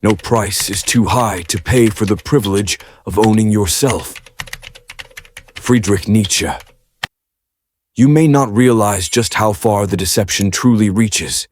No price is too high to pay for the privilege of owning yourself. Friedrich Nietzsche. You may not realize just how far the deception truly reaches.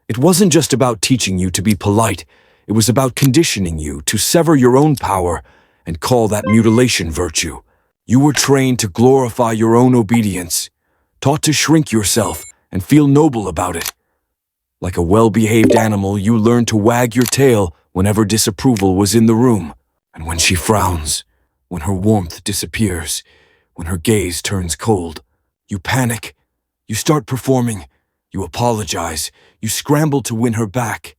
It wasn't just about teaching you to be polite. It was about conditioning you to sever your own power and call that mutilation virtue. You were trained to glorify your own obedience, taught to shrink yourself and feel noble about it. Like a well-behaved animal, you learned to wag your tail whenever disapproval was in the room. And when she frowns, when her warmth disappears, when her gaze turns cold, you panic, you start performing, you apologize, you scramble to win her back.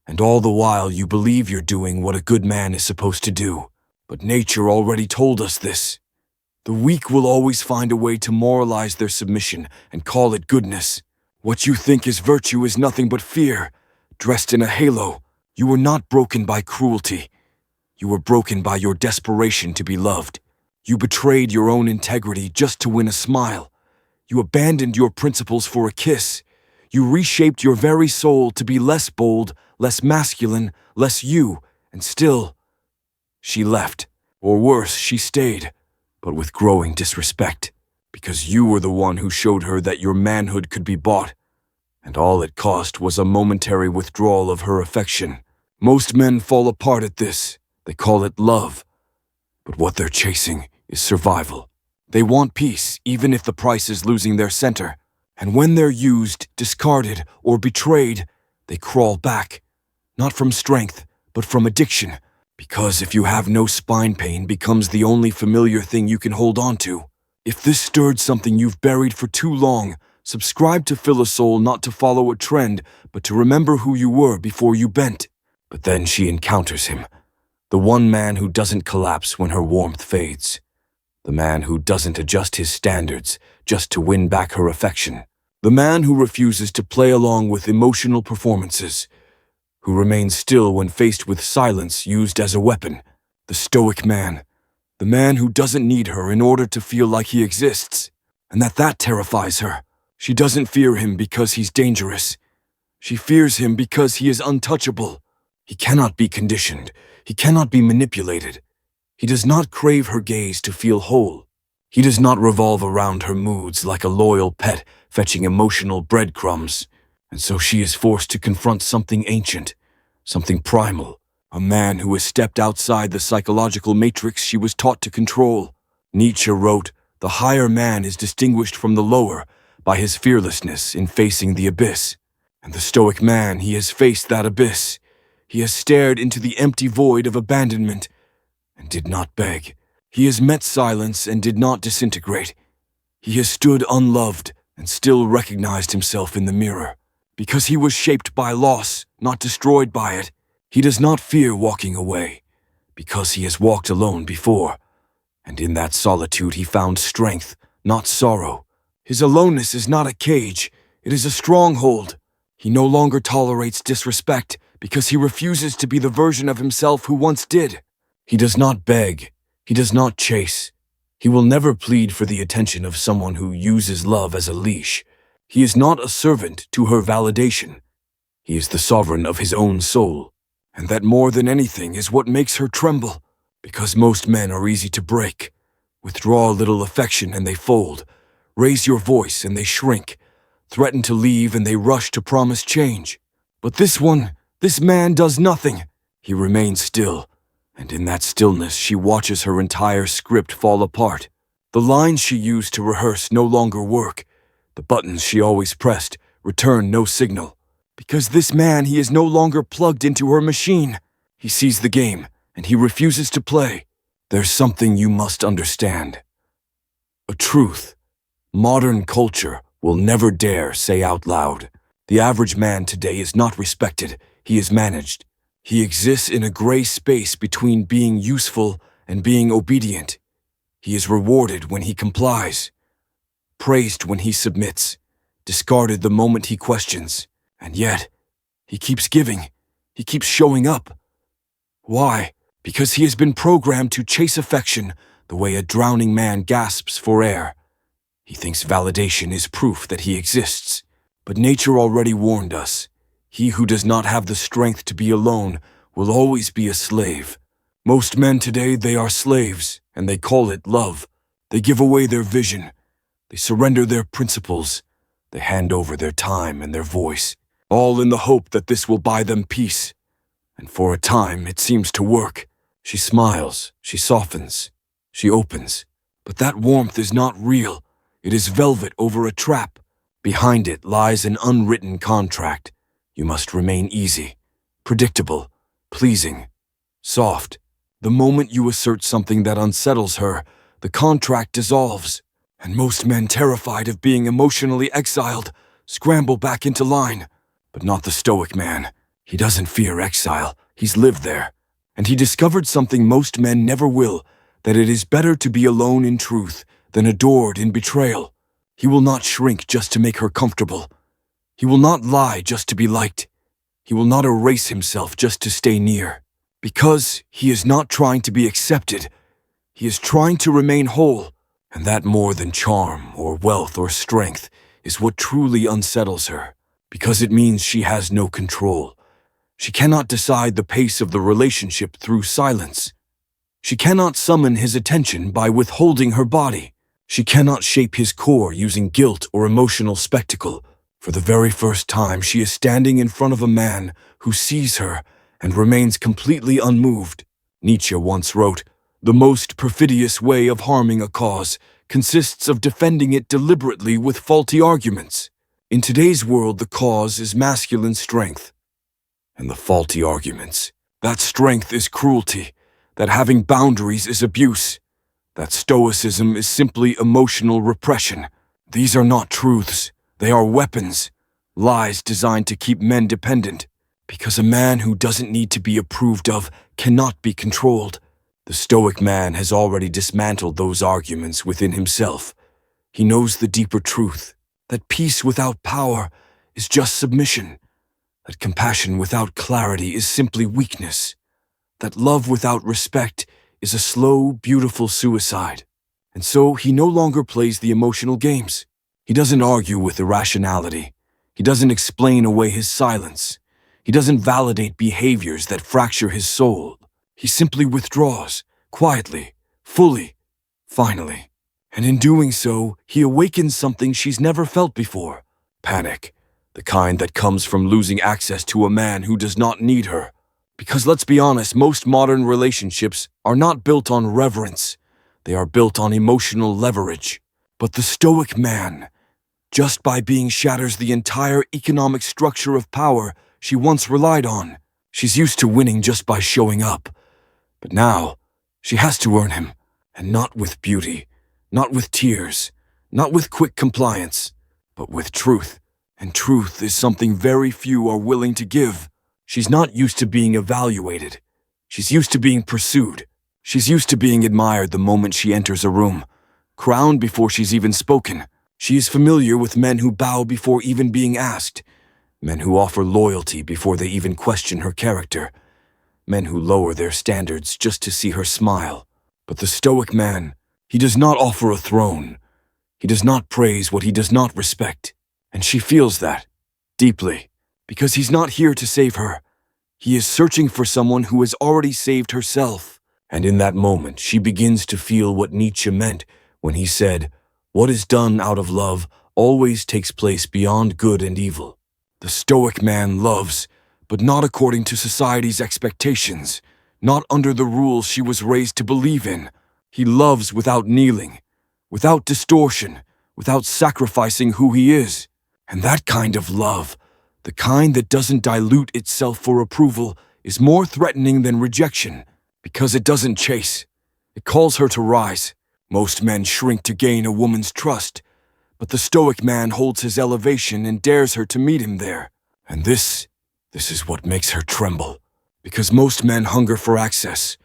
And all the while you believe you're doing what a good man is supposed to do. But nature already told us this. The weak will always find a way to moralize their submission and call it goodness. What you think is virtue is nothing but fear, dressed in a halo. You were not broken by cruelty. You were broken by your desperation to be loved. You betrayed your own integrity just to win a smile. You abandoned your principles for a kiss. You reshaped your very soul to be less bold, less masculine, less you, and still, she left. Or worse, she stayed, but with growing disrespect, because you were the one who showed her that your manhood could be bought, and all it cost was a momentary withdrawal of her affection. Most men fall apart at this. They call it love. But what they're chasing is survival. They want peace, even if the price is losing their center. And when they're used, discarded, or betrayed, they crawl back. Not from strength, but from addiction. Because if you have no spine, pain becomes the only familiar thing you can hold on to. If this stirred something you've buried for too long, subscribe to Philosoul not to follow a trend, but to remember who you were before you bent. But then she encounters him. The one man who doesn't collapse when her warmth fades. The man who doesn't adjust his standards just to win back her affection. The man who refuses to play along with emotional performances. Who remains still when faced with silence used as a weapon. The Stoic man. The man who doesn't need her in order to feel like he exists. And that terrifies her. She doesn't fear him because he's dangerous. She fears him because he is untouchable. He cannot be conditioned. He cannot be manipulated. He does not crave her gaze to feel whole. He does not revolve around her moods like a loyal pet fetching emotional breadcrumbs. And so she is forced to confront something ancient, something primal, a man who has stepped outside the psychological matrix she was taught to control. Nietzsche wrote, "The higher man is distinguished from the lower by his fearlessness in facing the abyss." And the Stoic man, he has faced that abyss. He has stared into the empty void of abandonment and did not beg. He has met silence and did not disintegrate. He has stood unloved and still recognized himself in the mirror. Because he was shaped by loss, not destroyed by it. He does not fear walking away, because he has walked alone before. And in that solitude he found strength, not sorrow. His aloneness is not a cage, it is a stronghold. He no longer tolerates disrespect, because he refuses to be the version of himself who once did. He does not beg, he does not chase. He will never plead for the attention of someone who uses love as a leash. He is not a servant to her validation. He is the sovereign of his own soul. And that more than anything is what makes her tremble, because most men are easy to break. Withdraw a little affection and they fold. Raise your voice and they shrink. Threaten to leave and they rush to promise change. But this man does nothing. He remains still. And in that stillness, she watches her entire script fall apart. The lines she used to rehearse no longer work. The buttons she always pressed return no signal. Because this man, he is no longer plugged into her machine. He sees the game, and he refuses to play. There's something you must understand. A truth. Modern culture will never dare say out loud. The average man today is not respected, he is managed. He exists in a gray space between being useful and being obedient. He is rewarded when he complies, praised when he submits, discarded the moment he questions. And yet, he keeps giving, he keeps showing up. Why? Because he has been programmed to chase affection the way a drowning man gasps for air. He thinks validation is proof that he exists. But nature already warned us. He who does not have the strength to be alone will always be a slave. Most men today, they are slaves, and they call it love. They give away their vision. They surrender their principles. They hand over their time and their voice, all in the hope that this will buy them peace. And for a time, it seems to work. She smiles, she softens, she opens. But that warmth is not real. It is velvet over a trap. Behind it lies an unwritten contract. You must remain easy, predictable, pleasing, soft. The moment you assert something that unsettles her, the contract dissolves. And most men, terrified of being emotionally exiled, scramble back into line. But not the Stoic man. He doesn't fear exile. He's lived there. And he discovered something most men never will, that it is better to be alone in truth than adored in betrayal. He will not shrink just to make her comfortable. He will not lie just to be liked. He will not erase himself just to stay near. Because he is not trying to be accepted. He is trying to remain whole. And that more than charm or wealth or strength is what truly unsettles her. Because it means she has no control. She cannot decide the pace of the relationship through silence. She cannot summon his attention by withholding her body. She cannot shape his core using guilt or emotional spectacle. For the very first time, she is standing in front of a man who sees her and remains completely unmoved. Nietzsche once wrote, "The most perfidious way of harming a cause consists of defending it deliberately with faulty arguments." In today's world, the cause is masculine strength. And the faulty arguments, that strength is cruelty, that having boundaries is abuse, that stoicism is simply emotional repression. These are not truths, they are weapons, lies designed to keep men dependent, because a man who doesn't need to be approved of cannot be controlled. The Stoic man has already dismantled those arguments within himself. He knows the deeper truth, that peace without power is just submission, that compassion without clarity is simply weakness, that love without respect is a slow, beautiful suicide. And so he no longer plays the emotional games. He doesn't argue with irrationality. He doesn't explain away his silence. He doesn't validate behaviors that fracture his soul. He simply withdraws, quietly, fully, finally. And in doing so, he awakens something she's never felt before. Panic, the kind that comes from losing access to a man who does not need her. Because let's be honest, most modern relationships are not built on reverence. They are built on emotional leverage. But the Stoic man, just by being, shatters the entire economic structure of power she once relied on. She's used to winning just by showing up. But now, she has to earn him, and not with beauty, not with tears, not with quick compliance, but with truth. And truth is something very few are willing to give. She's not used to being evaluated. She's used to being pursued. She's used to being admired the moment she enters a room, crowned before she's even spoken. She is familiar with men who bow before even being asked, men who offer loyalty before they even question her character, men who lower their standards just to see her smile. But the Stoic man, he does not offer a throne. He does not praise what he does not respect. And she feels that, deeply, because he's not here to save her. He is searching for someone who has already saved herself. And in that moment, she begins to feel what Nietzsche meant when he said, "What is done out of love always takes place beyond good and evil." The Stoic man loves, but not according to society's expectations, not under the rules she was raised to believe in. He loves without kneeling, without distortion, without sacrificing who he is. And that kind of love, the kind that doesn't dilute itself for approval, is more threatening than rejection, because it doesn't chase. It calls her to rise. Most men shrink to gain a woman's trust, but the Stoic man holds his elevation and dares her to meet him there. And this is what makes her tremble, because most men hunger for access,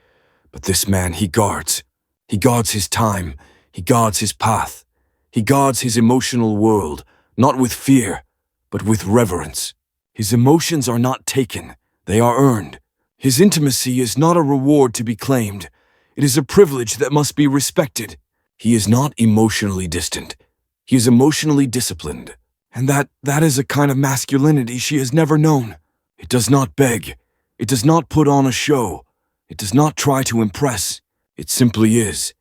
but this man, he guards. He guards his time, he guards his path, he guards his emotional world, not with fear, but with reverence. His emotions are not taken, they are earned. His intimacy is not a reward to be claimed. It is a privilege that must be respected. He is not emotionally distant. He is emotionally disciplined. And that is a kind of masculinity she has never known. It does not beg. It does not put on a show. It does not try to impress. It simply is.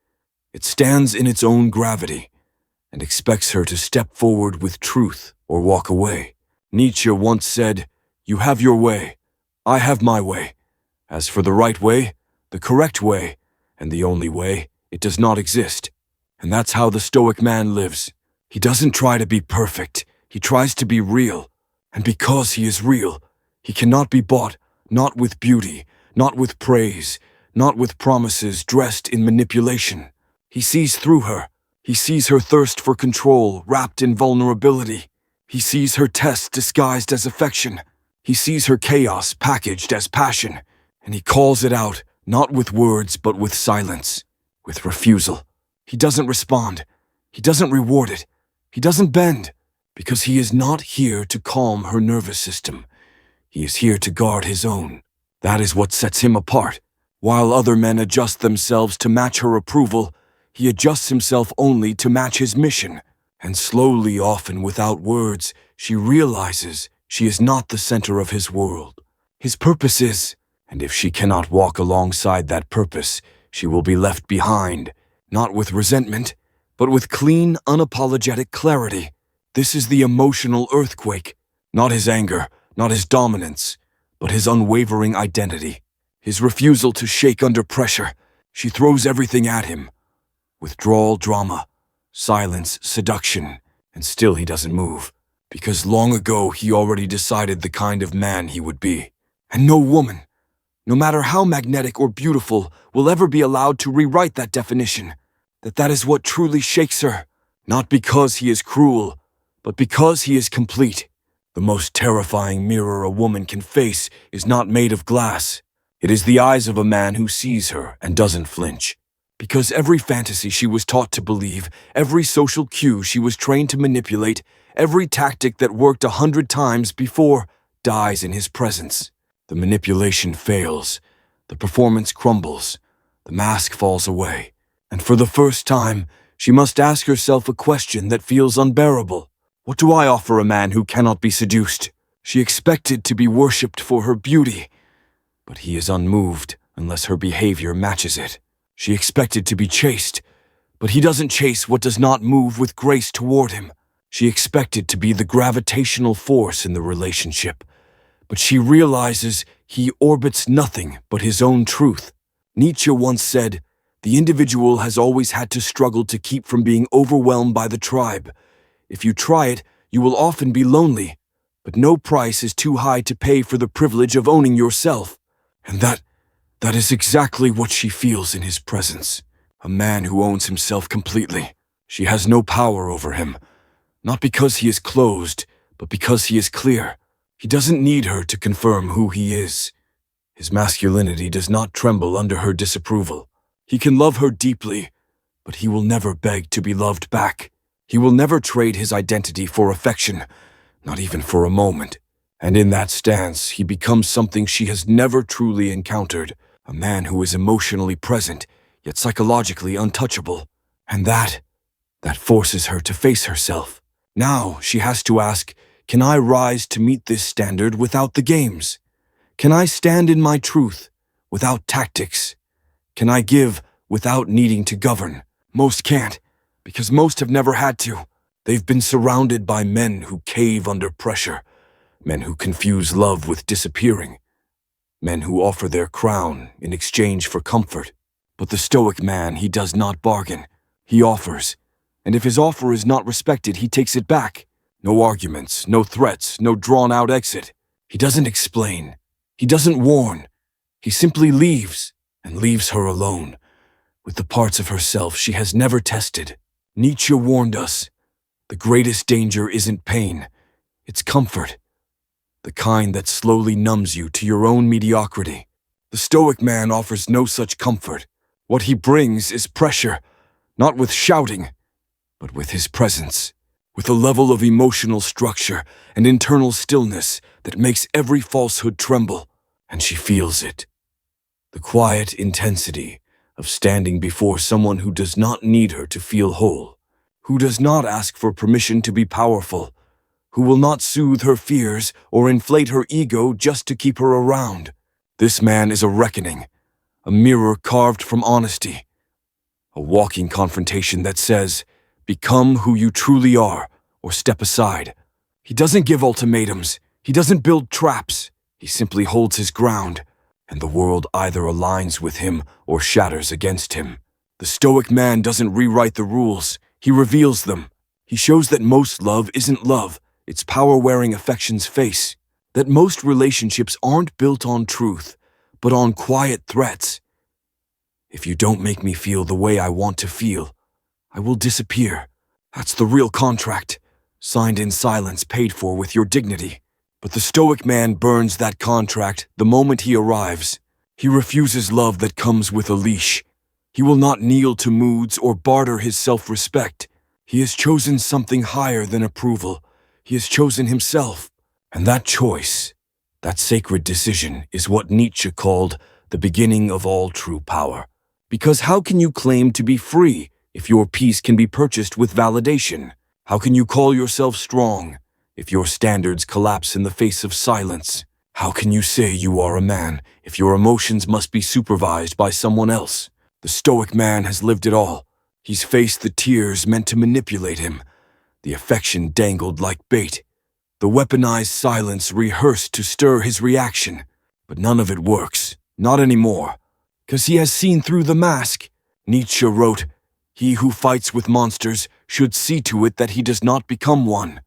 It stands in its own gravity and expects her to step forward with truth or walk away. Nietzsche once said, "You have your way. I have my way. As for the right way, the correct way, and the only way, it does not exist." And that's how the Stoic man lives. He doesn't try to be perfect. He tries to be real. And because he is real, he cannot be bought, not with beauty, not with praise, not with promises dressed in manipulation. He sees through her. He sees her thirst for control wrapped in vulnerability. He sees her test disguised as affection. He sees her chaos packaged as passion. And he calls it out, not with words, but with silence, with refusal. He doesn't respond. He doesn't reward it. He doesn't bend, because he is not here to calm her nervous system. He is here to guard his own. That is what sets him apart. While other men adjust themselves to match her approval, he adjusts himself only to match his mission. And slowly, often without words, she realizes she is not the center of his world. His purpose is, and if she cannot walk alongside that purpose, she will be left behind, not with resentment, but with clean, unapologetic clarity. This is the emotional earthquake, not his anger, not his dominance, but his unwavering identity, his refusal to shake under pressure. She throws everything at him. Withdrawal, drama, silence, seduction, and still he doesn't move, because long ago he already decided the kind of man he would be. And no woman, no matter how magnetic or beautiful, will ever be allowed to rewrite that definition. That is what truly shakes her, not because he is cruel, but because he is complete. The most terrifying mirror a woman can face is not made of glass. It is the eyes of a man who sees her and doesn't flinch. Because every fantasy she was taught to believe, every social cue she was trained to manipulate, every tactic that worked 100 times before dies in his presence. The manipulation fails. The performance crumbles. The mask falls away. And for the first time, she must ask herself a question that feels unbearable. What do I offer a man who cannot be seduced? She expected to be worshipped for her beauty, but he is unmoved unless her behavior matches it. She expected to be chased, but he doesn't chase what does not move with grace toward him. She expected to be the gravitational force in the relationship, but she realizes he orbits nothing but his own truth. Nietzsche once said, "The individual has always had to struggle to keep from being overwhelmed by the tribe. If you try it, you will often be lonely, but no price is too high to pay for the privilege of owning yourself." And that is exactly what she feels in his presence. A man who owns himself completely. She has no power over him, not because he is closed, but because he is clear. He doesn't need her to confirm who he is. His masculinity does not tremble under her disapproval. He can love her deeply, but he will never beg to be loved back. He will never trade his identity for affection, not even for a moment. And in that stance, he becomes something she has never truly encountered, a man who is emotionally present, yet psychologically untouchable. And that forces her to face herself. Now she has to ask, can I rise to meet this standard without the games? Can I stand in my truth without tactics? Can I give without needing to govern? Most can't, because most have never had to. They've been surrounded by men who cave under pressure, men who confuse love with disappearing, men who offer their crown in exchange for comfort. But the Stoic man, he does not bargain. He offers, and if his offer is not respected, he takes it back. No arguments, no threats, no drawn-out exit. He doesn't explain. He doesn't warn. He simply leaves, and leaves her alone, with the parts of herself she has never tested. Nietzsche warned us, the greatest danger isn't pain, it's comfort. The kind that slowly numbs you to your own mediocrity. The Stoic man offers no such comfort. What he brings is pressure, not with shouting, but with his presence, with a level of emotional structure and internal stillness that makes every falsehood tremble, and she feels it. The quiet intensity of standing before someone who does not need her to feel whole, who does not ask for permission to be powerful, who will not soothe her fears or inflate her ego just to keep her around. This man is a reckoning, a mirror carved from honesty, a walking confrontation that says, become who you truly are, or step aside. He doesn't give ultimatums. He doesn't build traps. He simply holds his ground, and the world either aligns with him or shatters against him. The Stoic man doesn't rewrite the rules. He reveals them. He shows that most love isn't love. It's power wearing affection's face. That most relationships aren't built on truth, but on quiet threats. If you don't make me feel the way I want to feel, I will disappear. That's the real contract, signed in silence, paid for with your dignity. But the Stoic man burns that contract the moment he arrives. He refuses love that comes with a leash. He will not kneel to moods or barter his self-respect. He has chosen something higher than approval. He has chosen himself. And that choice, that sacred decision, is what Nietzsche called the beginning of all true power. Because how can you claim to be free if your peace can be purchased with validation? How can you call yourself strong if your standards collapse in the face of silence? How can you say you are a man if your emotions must be supervised by someone else? The Stoic man has lived it all. He's faced the tears meant to manipulate him, the affection dangled like bait, the weaponized silence rehearsed to stir his reaction. But none of it works, not anymore, because he has seen through the mask. Nietzsche wrote, "He who fights with monsters should see to it that he does not become one.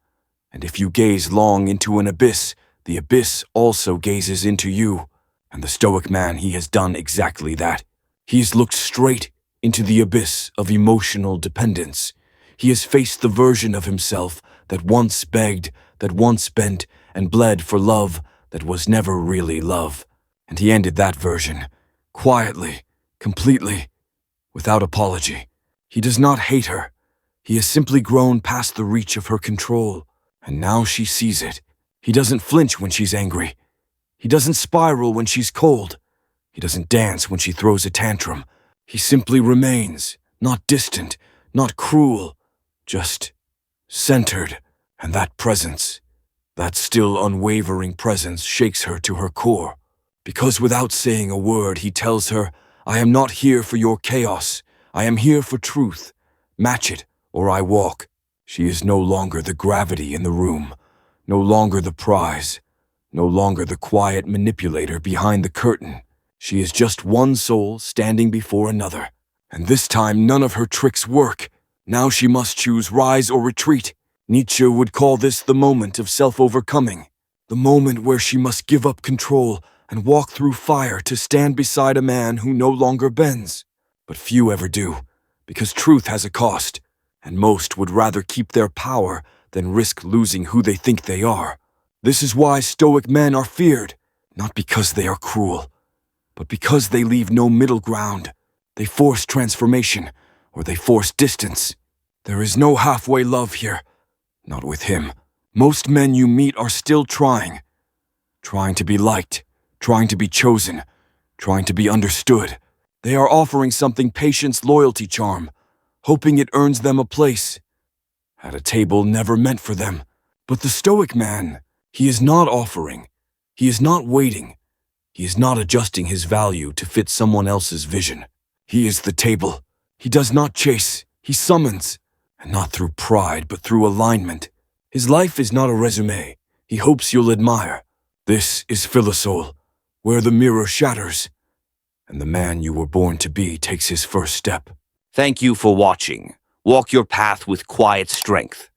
And if you gaze long into an abyss, the abyss also gazes into you." And the Stoic man, he has done exactly that. He has looked straight into the abyss of emotional dependence. He has faced the version of himself that once begged, that once bent and bled for love that was never really love. And he ended that version, quietly, completely, without apology. He does not hate her. He has simply grown past the reach of her control, and now she sees it. He doesn't flinch when she's angry. He doesn't spiral when she's cold. He doesn't dance when she throws a tantrum. He simply remains, not distant, not cruel, just centered. And that presence, that still unwavering presence, shakes her to her core. Because without saying a word, he tells her, "I am not here for your chaos. I am here for truth. Match it, or I walk." She is no longer the gravity in the room, no longer the prize, no longer the quiet manipulator behind the curtain. She is just one soul standing before another. And this time, none of her tricks work. Now she must choose rise or retreat. Nietzsche would call this the moment of self-overcoming, the moment where she must give up control and walk through fire to stand beside a man who no longer bends. But few ever do, because truth has a cost, and most would rather keep their power than risk losing who they think they are. This is why Stoic men are feared, not because they are cruel, but because they leave no middle ground. They force transformation, or they force distance. There is no halfway love here. Not with him. Most men you meet are still trying to be liked, trying to be chosen, trying to be understood. They are offering something patience, loyalty, charm, hoping it earns them a place at a table never meant for them. But the Stoic man, he is not offering. He is not waiting. He is not adjusting his value to fit someone else's vision. He is the table. He does not chase. He summons. And not through pride, but through alignment. His life is not a resume he hopes you'll admire. This is Philosoul, where the mirror shatters, and the man you were born to be takes his first step. Thank you for watching. Walk your path with quiet strength.